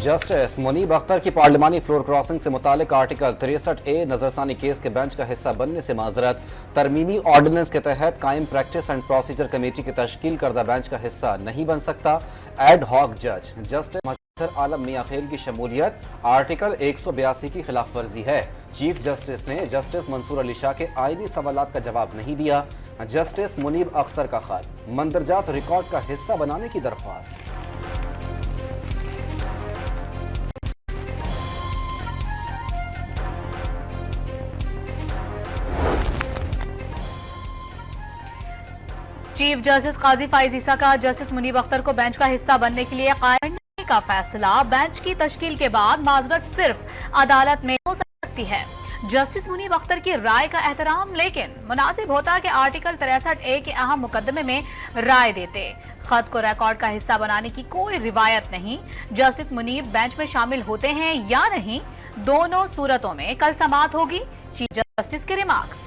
Justice Munib Akhtar की पार्लिमानी floor crossing से मुतालिक आर्टिकल 63A नजरसानी केस के बेंच का हिस्सा बनने से माजरत। तरमीमी ऑर्डिनेंस के तहत कायम प्रैक्टिस एंड प्रोसीजर कमेटी की तश्कील करदा बेंच का हिस्सा नहीं बन सकता। एड हॉक जज जस्टिस आलम मियां खेल की शमूलियत आर्टिकल 182 की खिलाफ वर्जी है। चीफ जस्टिस ने जस्टिस मंसूर अली शाह के आईनी सवालात का जवाब नहीं दिया। जस्टिस मुनीब अख्तर का खत, मंदरजात रिकॉर्ड का हिस्सा बनाने की दरख्वास्त। चीफ जस्टिस काजी फाइज ईसा का जस्टिस मुनीब अख्तर को बेंच का हिस्सा बनने के लिए कायम करने का फैसला। बेंच की तश्कील के बाद माजरत सिर्फ अदालत में हो सकती है। जस्टिस मुनीब अख्तर की राय का एहतराम लेकिन मुनासिब होता कि आर्टिकल 63A के अहम मुकदमे में राय देते। खत को रिकॉर्ड का हिस्सा बनाने की कोई रिवायत नहीं। जस्टिस मुनीब बेंच में शामिल होते हैं या नहीं, दोनों सूरतों में कल समाअत होगी। चीफ जस्टिस के रिमार्क्स।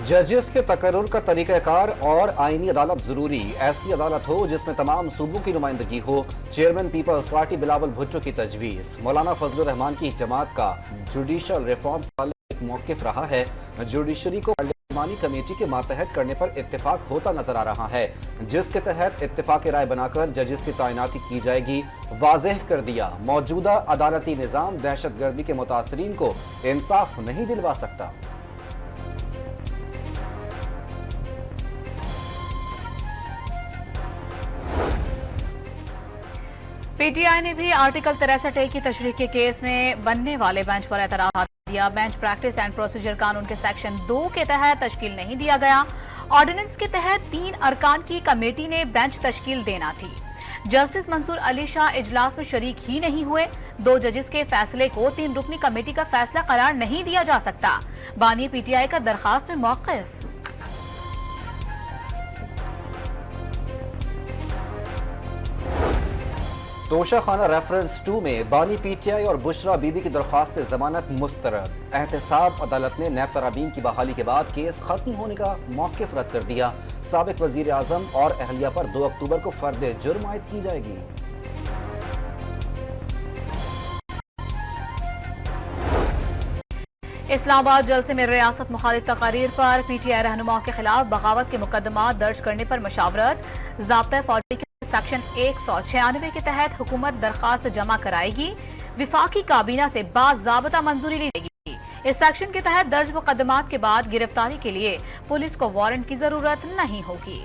जजेस के तकर्रुर का तरीक़ाकार और आईनी अदालत जरूरी। ऐसी अदालत हो जिसमें तमाम सूबों की नुमाइंदगी हो। Chairman peoples party Bilawal Bhutto की तजवीज़। मौलाना फजलुर रहमान की जमात का जुडिशल रिफॉर्म से एक मौक़िफ़ रहा है। जुडिशरी को पार्लिमानी कमेटी के मातहत करने पर इत्तेफाक होता नजर आ रहा है, जिसके तहत इत्तेफाक राय बनाकर जजेस की तैनाती की जाएगी। वाज़ेह कर दिया, मौजूदा अदालती निज़ाम दहशतगर्दी के मुतासरीन को इंसाफ नहीं दिलवा सकता। पीटीआई ने भी आर्टिकल 63A की तशरीह के केस में बनने वाले बेंच पर एतराज दिया। बेंच प्रैक्टिस एंड प्रोसीजर कानून के सेक्शन 2 के तहत तश्कील नहीं दिया गया। ऑर्डिनेंस के तहत 3 अरकान की कमेटी ने बेंच तश्कील देना थी। जस्टिस मंसूर अली शाह इजलास में शरीक ही नहीं हुए। 2 जजेस के फैसले को 3 रुकनी कमेटी का फैसला करार नहीं दिया जा सकता। बानी पीटीआई का दरखास्त में मौक़िफ़। तोशा खाना रेफरेंस 2 में बानी पीटीआई और बुशरा बीबी की दरख्वास्त जमानत मुस्तरद। एहतसाब अदालत ने नैब तराबीन की बहाली के बाद केस खत्म होने का मौक़िफ़ रद्द कर दिया। साबिक वज़ीर आज़म और अहलिया पर 2 अक्टूबर को फर्द जुर्म आयद की जाएगी। इस्लामाबाद जलसे में रियासत मुखालिफ तकारीर पर पीटीआई रहनुमाओं के खिलाफ बगावत के मुकदमा दर्ज करने पर मशावरत। ज़ाब्ता फौजी के सेक्शन 196 के तहत हुकूमत दरखास्त जमा कराएगी। विफाकी काबीना से बाज़ाब्ता मंजूरी ली जाएगी। इस सेक्शन के तहत दर्ज मुकदमात के बाद गिरफ्तारी के लिए पुलिस को वारंट की जरूरत नहीं होगी।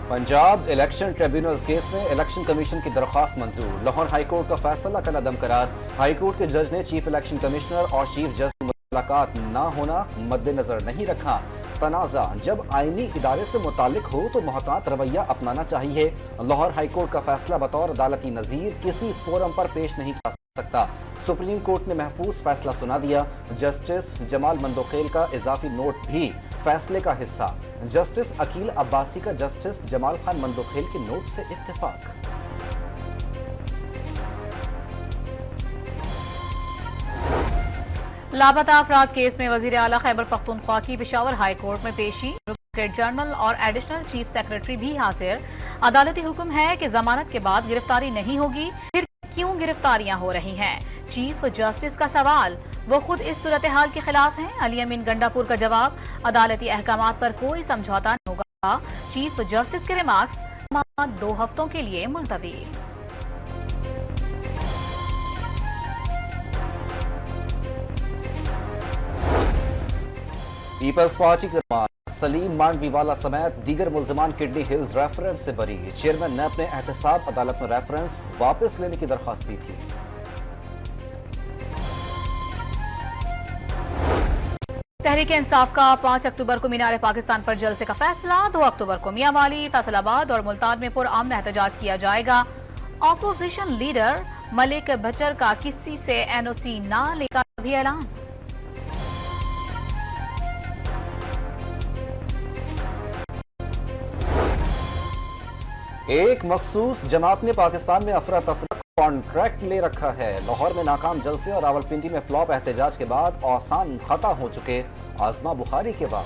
पंजाब इलेक्शन ट्रिब्यूनल केस में इलेक्शन कमीशन की दरख्वास्त मंजूर। लाहौर हाईकोर्ट का फैसला कल अदम करार। हाईकोर्ट के जज ने चीफ इलेक्शन कमिश्नर और चीफ जज से मुलाकात न होना मद्देनजर नहीं रखा। तनाज़ा जब आईनी इदारे से मुतालिक हो तो मोहतात रवैया अपनाना चाहिए। लाहौर हाईकोर्ट का फैसला बतौर अदालती नज़ीर किसी फोरम पर पेश नहीं कर सकता। सुप्रीम कोर्ट ने महफूज फैसला सुना दिया। जस्टिस जमाल मंदोखेल का इजाफी नोट भी फैसले का हिस्सा। जस्टिस अकील अब्बासी का जस्टिस जमाल खान मंदोखेल के नोट से इत्तेफाक। लापता अफराद केस में वजीर आला खैबर पख्तूनख्वा की पेशावर हाई कोर्ट में पेशी। एडवोकेट जनरल और एडिशनल चीफ सेक्रेटरी भी हाजिर। अदालती हुक्म है कि जमानत के बाद गिरफ्तारी नहीं होगी, फिर क्यों गिरफ्तारियां हो रही हैं? चीफ जस्टिस का सवाल, वो खुद इस सूरत हाल के खिलाफ हैं? अली अमीन गंडापुर का जवाब, अदालती अहकामात पर कोई समझौता नहीं होगा। चीफ जस्टिस के रिमार्क्स, 2 हफ्तों के लिए मुलतवी। पीपल्स पार्टी के सलीम मांडवीवाला समेत दीगर मुल्जमान किडनी हिल्स रेफरेंस से बरी। चेयरमैन नैब ने एहतसाब अदालत में रेफरेंस वापस लेने की दरख्वास्त दी थी। तहरीक इंसाफ का 5 अक्टूबर को मीनार पाकिस्तान पर जलसे का फैसला। 2 अक्टूबर को मियांवाली, फैसलाबाद और मुल्तान में पुरअमन एहतजाज किया जाएगा। ऑपोजिशन लीडर मलिक बचर का किसी से एनओसी न लेने का भी ऐलान। एक मखसूस जमात ने पाकिस्तान में अफरा तफरी कॉन्ट्रैक्ट ले रखा है। लाहौर में नाकाम जलसे और रावलपिंडी में फ्लॉप एहतजाज के बाद औसान खता हो चुके। आजमा बुखारी के बाद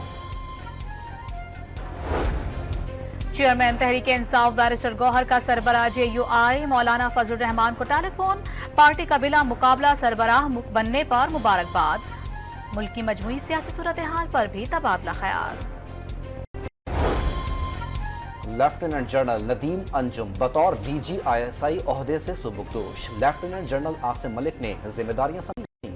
चेयरमैन तहरीक इंसाफ बैरिस्टर गौहर का सरबराह JUI मौलाना फजल रहमान को टेलीफोन। पार्टी का बिला मुकाबला सरबराह बनने पर मुबारकबाद। मुल्क की मजमूई सियासी सूरत हाल पर भी तबादला ख्याल। लेफ्टिनेंट जनरल नदीम अंजुम बतौर DG ISI ओहदे से सुबुकदोश। लेफ्टिनेंट जनरल आसिम मलिक ने जिम्मेदारियां संभाली।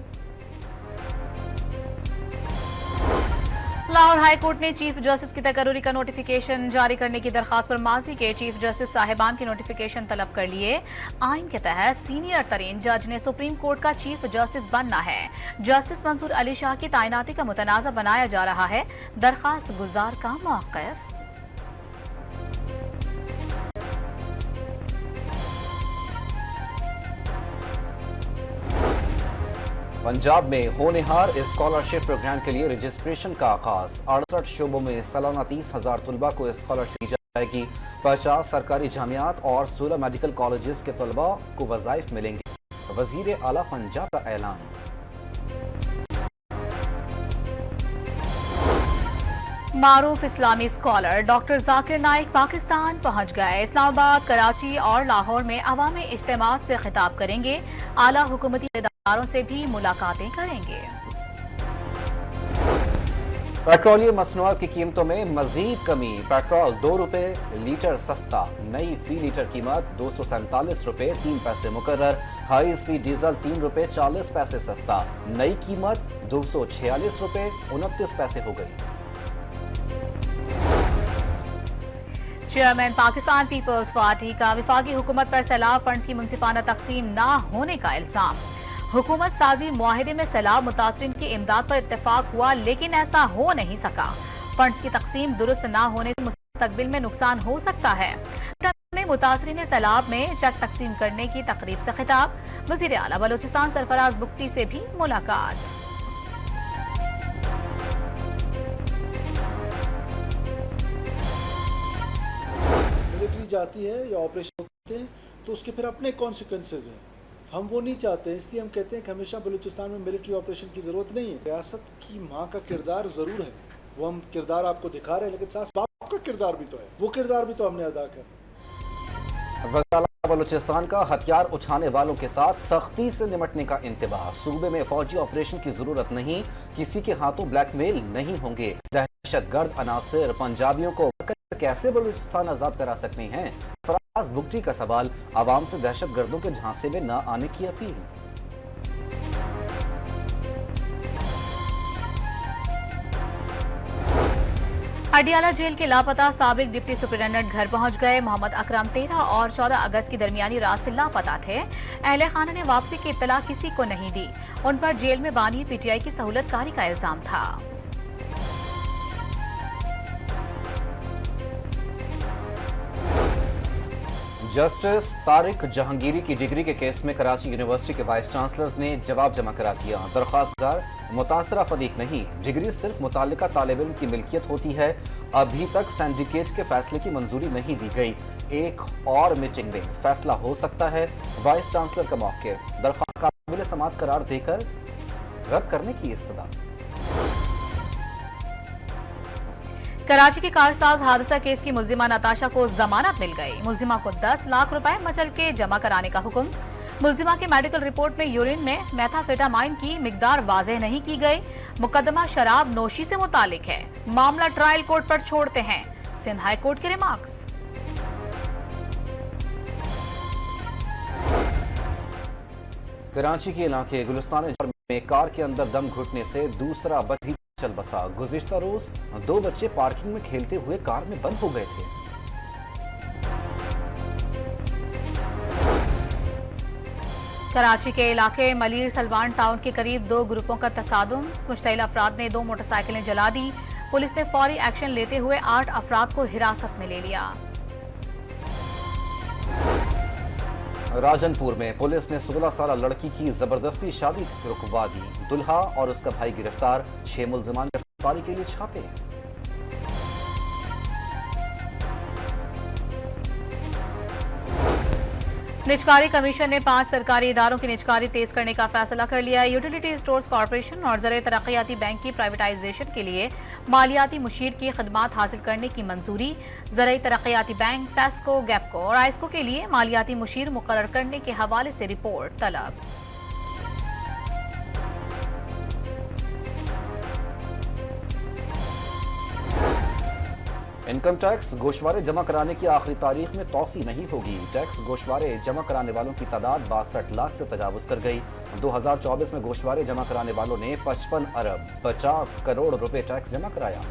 लाहौर हाई कोर्ट ने चीफ जस्टिस की तकर्री का नोटिफिकेशन जारी करने की दरखास्त पर माजी के चीफ जस्टिस साहिबान के नोटिफिकेशन तलब कर लिए। आइन के तहत सीनियर तरीन जज ने सुप्रीम कोर्ट का चीफ जस्टिस बनना है। जस्टिस मंसूर अली शाह की तैनाती का मुतनाज़ा बनाया जा रहा है। दरखास्त गुजार का मौक़िफ़। पंजाब में होनहार स्कॉलरशिप प्रोग्राम के लिए रजिस्ट्रेशन का आगाज। 68 शोबों में सालाना 30,000 तलबा को स्कॉलरशिप दी जाएगी। 50 सरकारी जामियात और 16 मेडिकल कॉलेजेस के तलबा को वज़ाइफ मिलेंगे। वज़ीर आला पंजाब का ऐलान। मारूफ इस्लामी स्कॉलर डॉक्टर जाकिर नाइक पाकिस्तान पहुंच गए। इस्लामाबाद, कराची और लाहौर में अवामी इज्तिमात से खिताब करेंगे। आला हुकूमती इदारों से भी मुलाकातें करेंगे। पेट्रोलियम मसनूआत की कीमतों में मजीद कमी। पेट्रोल 2 रुपए लीटर सस्ता। नई फी लीटर कीमत 247 रुपए 3 पैसे मुकर्रर। हाई स्पीड डीजल 3 रुपए 40 पैसे सस्ता। नई कीमत 246 रुपए 29 पैसे हो गई। चेयरमैन पाकिस्तान पीपल्स पार्टी का विफाकी हुकूमत पर सैलाब फंड्स की मुंसिफाना तकसीम न होने का इल्जाम। हुकूमत साजी मुआहिदे में सैलाब मुतासरीन की इमदाद पर इत्तेफाक हुआ, लेकिन ऐसा हो नहीं सका। फंड्स की तकसीम दुरुस्त न होने से मुस्तकबिल में नुकसान हो सकता है। में मुतासरीन सैलाब में चेक तकसीम करने की तकरीब से खिताब। वज़ीर आला बलोचिस्तान सरफराज बुख्ती से भी मुलाकात। मिलिट्री जाती है या ऑपरेशन होते हैं तो उसके फिर अपने कॉन्सिक्वेंसेज हैं। हम वो नहीं चाहते हैं, इसलिए हम कहते हैं कि हमेशा बलूचिस्तान में मिलिट्री ऑपरेशन की ज़रूरत नहीं है। रियासत की माँ का किरदार ज़रूर है, वो हम किरदार आपको दिखा रहे हैं, लेकिन साथ बाप का किरदार भी तो है, वो किरदार भी तो हमने अदा कर। बलूचिस्तान का हथियार उठाने वालों के साथ सख्ती से निपटने का इंतबाह। सूबे में फौजी ऑपरेशन की जरूरत नहीं, किसी के हाथों ब्लैकमेल नहीं होंगे। दहशतगर्द अनासिर पंजाबियों को कैसे बलूचिस्तान आजाद करा सकते हैं? फराज बुख्ती का सवाल। आवाम से दहशतगर्दों के झांसे में न आने की अपील। अडियाला जेल के लापता साबिक डिप्टी सुपरिटेंडेंट घर पहुंच गए। मोहम्मद अकरम 13 और 14 अगस्त की दरमियानी रात से लापता थे। अहले खाना ने वापसी की इत्तला किसी को नहीं दी। उन पर जेल में बानी PTI की सहूलतकारी का इल्जाम था। जस्टिस तारिक जहांगीरी की डिग्री के केस में कराची यूनिवर्सिटी के वाइस चांसलर्स ने जवाब जमा करा दिया। दरख्वास्तदार मुतासरा फरीक नहीं, डिग्री सिर्फ मुतालिका तालिब इल्म की मिल्कियत होती है। अभी तक सिंडिकेट के फैसले की मंजूरी नहीं दी गई। एक और मीटिंग में फैसला हो सकता है। वाइस चांसलर का मौके दरख्वास्त काबिल समाअत करार देकर रद्द करने की इस्तदा। कराची के कारसाज हादसा केस की मुल्जिमा नताशा को जमानत मिल गई। मुल्जिमा को 10 लाख रुपए मचल के जमा कराने का हुक्म। मुल्जिमा के मेडिकल रिपोर्ट में यूरिन में मेथाफेटामाइन की मिकदार वाज़ेह नहीं की गई। मुकदमा शराब नोशी से मुतालिक है। मामला ट्रायल कोर्ट पर छोड़ते हैं। सिंध हाई कोर्ट के रिमार्क्स। कराची के इलाके गुलिस्तान में कार के अंदर दम घुटने से दूसरा बच्चा चल बसा। गुज़िश्ता रोज 2 बच्चे पार्किंग में खेलते हुए कार में बंद हो गए थे। कराची के इलाके मलीर सलवान टाउन के करीब 2 ग्रुपों का तसादुम। मुश्तइल अफराद ने 2 मोटरसाइकिलें जला दी। पुलिस ने फौरी एक्शन लेते हुए 8 अफराद को हिरासत में ले लिया। राजनपुर में पुलिस ने 16 साल लड़की की जबरदस्ती शादी रुकवा दी। दुल्हा और उसका भाई गिरफ्तार। 6 मुल्जिमान गिरफ्तारी के लिए छापे। निजकारी कमीशन ने 5 सरकारी इदारों की निजकारी तेज करने का फैसला कर लिया। यूटिलिटी स्टोर्स कॉर्पोरेशन और ज़र तरक्याती बैंक की प्राइवेटाइजेशन के लिए मालियाती मुशीर की खदमात हासिल करने की मंजूरी। ज़र तरक्याती बैंक, टेस्को, गैपको और आइस्को के लिए मालियाती मुशीर मुकर्रर करने के हवाले से रिपोर्ट तलब। इनकम टैक्स गोशवारे जमा कराने की आखिरी तारीख में तौसी नहीं होगी। टैक्स गोशवारे जमा कराने वालों की तादाद 62 लाख से तजावुज कर गई। 2024 में गोशवारे जमा कराने वालों ने 55 अरब 50 करोड़ रुपए टैक्स जमा कराया।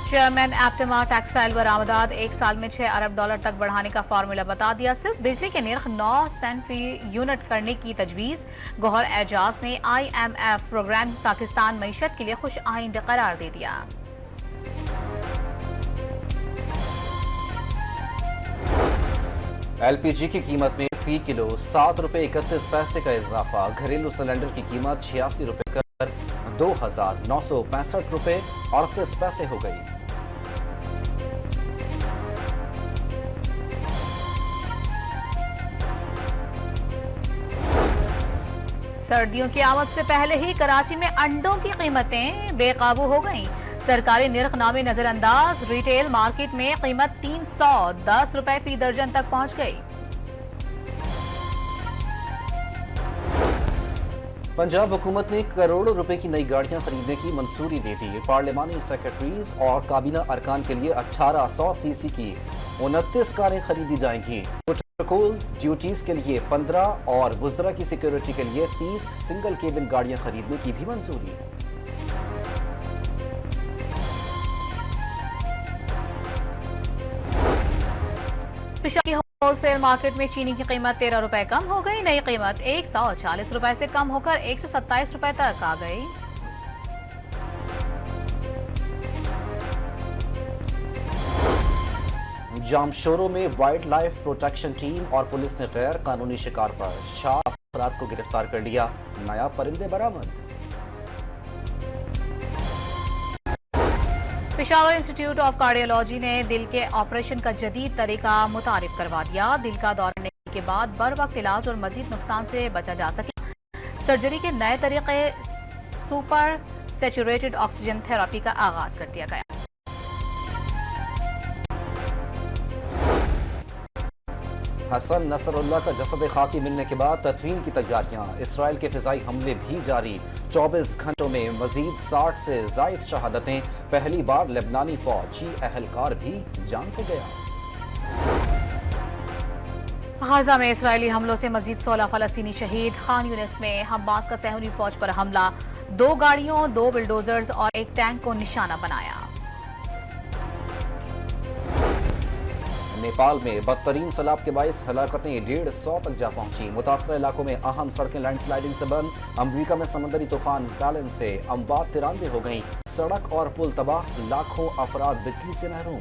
चेयरमैन एप्टेमा टेक्सटाइल बरामदात 1 साल में $6 अरब तक बढ़ाने का फार्मूला बता दिया। सिर्फ बिजली के निर्ख 9 सेंट फी यूनिट करने की तजवीज। गौहर एजाज ने IMF प्रोग्राम पाकिस्तान मईशत के लिए खुश आइंद करार दे दिया। LPG की कीमत में फी किलो 7 रुपए 31 पैसे का इजाफा। घरेलू सिलेंडर की कीमत 86 रुपए कर 2,965 रुपए 38 पैसे हो गई। सर्दियों की आमद से पहले ही कराची में अंडों की कीमतें बेकाबू हो गईं। सरकारी निर्खनामे नजरअंदाज। रिटेल मार्केट में कीमत 310 रुपए फी दर्जन तक पहुंच गई। पंजाब हुकूमत ने करोड़ों रुपए की नई गाड़ियां खरीदने की मंजूरी दे दी। पार्लिमानी सेक्रेटरीज और काबीना अरकान के लिए 1800 सीसी की 29 कारें खरीदी जाएंगी। प्रोटोकॉल ड्यूटीज के लिए 15 और वुज़रा की सिक्योरिटी के लिए 30 सिंगल केबिन गाड़ियां खरीदने की भी मंजूरी। पिशावर की होलसेल मार्केट में चीनी की कीमत 13 रुपए कम हो गई। नई कीमत 140 रुपए से कम होकर 127 रुपए तक आ गई। जामशोरों में वाइल्ड लाइफ प्रोटेक्शन टीम और पुलिस ने गैर कानूनी शिकार पर 6 अफराद को गिरफ्तार कर लिया। नया परिंदे बरामद। पिशावर इंस्टीट्यूट ऑफ कार्डियोलॉजी ने दिल के ऑपरेशन का जदीद तरीका मुतारिफ करवा दिया। दिल का दौरा होने के बाद बर वक्त इलाज और मजीद नुकसान से बचा जा सके। सर्जरी के नए तरीके सुपर सैचुरेटेड ऑक्सीजन थेरेपी का आगाज कर दिया गया। हसन नसरुल्लाह का जसद खाकी मिलने के बाद तदफीन की तैयारियां। इसराइल के फिजाई हमले भी जारी। 24 घंटों में मजीद 60 से जायद शहादतें। पहली बार लेबनानी फौजी अहलकार भी जान से गया। गाजा में इसराइली हमलों से मजीद 16 फलस्तीनी शहीद। खान यूनिस में हमास का सहूनी फौज पर हमला। 2 गाड़ियों, 2 बुलडोजर्स और एक टैंक को निशाना बनाया। नेपाल में बदतरीन सैलाब के बायस हलाकतें 150 तक जा पहुंची। मुतासर इलाकों में अहम सड़कें लैंडस्लाइडिंग से बंद। अमरीका में समंदरी तूफान पैलन से अमवात 93 हो गई। सड़क और पुल तबाह। लाखों अफराद बिजली से महरूम।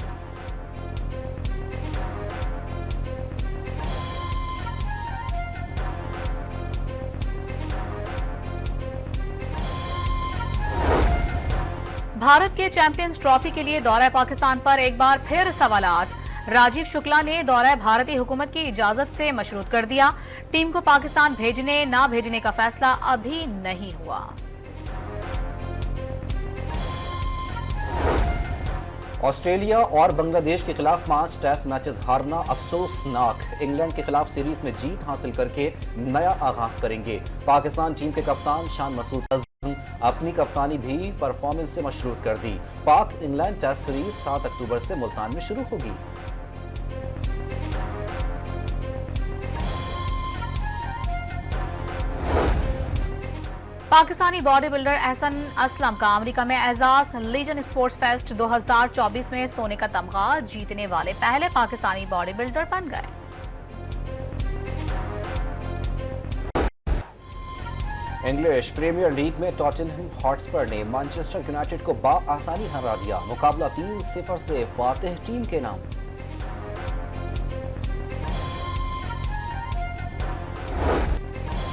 भारत के चैंपियंस ट्रॉफी के लिए दौरा पाकिस्तान पर एक बार फिर सवालात। राजीव शुक्ला ने दौरा भारतीय हुकूमत की इजाजत से मशरूत कर दिया। टीम को पाकिस्तान भेजने ना भेजने का फैसला अभी नहीं हुआ। ऑस्ट्रेलिया और बांग्लादेश के खिलाफ 5 टेस्ट मैचेस हारना अफसोसनाक। इंग्लैंड के खिलाफ सीरीज में जीत हासिल करके नया आगाज करेंगे। पाकिस्तान टीम के कप्तान शान मसूद अजम अपनी कप्तानी भी परफॉर्मेंस से मशरूत कर दी। पाक इंग्लैंड टेस्ट सीरीज 7 अक्टूबर से मुल्तान में शुरू होगी। पाकिस्तानी बॉडी बिल्डर एहसन असलम का अमेरिका में एजाज लीजन स्पोर्ट्स फेस्ट 2024 में सोने का तमगा जीतने वाले पहले पाकिस्तानी बॉडी बिल्डर बन गए। इंग्लिश प्रीमियर लीग में टॉटनहम हॉटस्पर ने मैनचेस्टर यूनाइटेड को आसानी हरा दिया। मुकाबला 3-0 से फातिह टीम के नाम।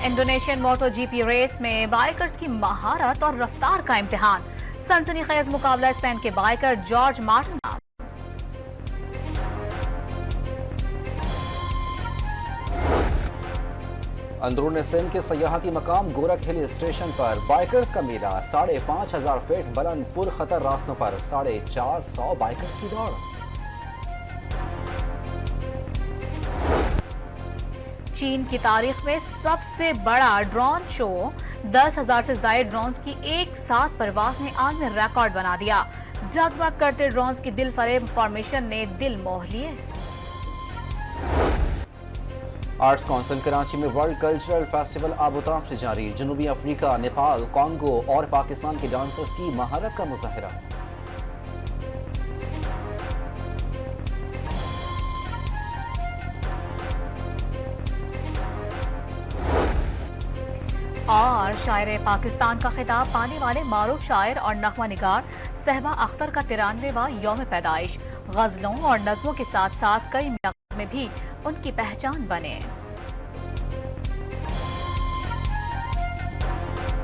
इंडोनेशियन मोटो जीपी रेस में बाइकर्स की महारत और रफ्तार का इम्तिहान। सनसनीखेज मुकाबला स्पेन के बाइकर जॉर्ज मार्टिन का। अंदरून सिंध के सयाहती मकाम गोरख हिल स्टेशन पर बाइकर्स का मेला। 5,500 फीट बुलंद पुर खतर रास्तों पर 450 बाइकर्स की दौड़। चीन की तारीख में सबसे बड़ा ड्रोन शो, 10,000 से ज्यादा ड्रोन्स की एक साथ परवाज ने आलमी रिकॉर्ड बना दिया। जगमग करते ड्रोन्स की दिल फरेब फॉर्मेशन ने दिल मोह लिए। आर्ट्स काउंसिल कराची में वर्ल्ड कल्चरल फेस्टिवल आबोताब से जारी। जनूबी अफ्रीका, नेपाल, कांगो और पाकिस्तान के डांसर्स की महारत का मुजाहिरा। और शायर पाकिस्तान का खिताब पाने वाले मारूफ शायर और नगमा निगार सहबा अख्तर का 93वां यौम पैदाइश। गजलों और नज़्मों के साथ साथ कई में भी उनकी पहचान बने।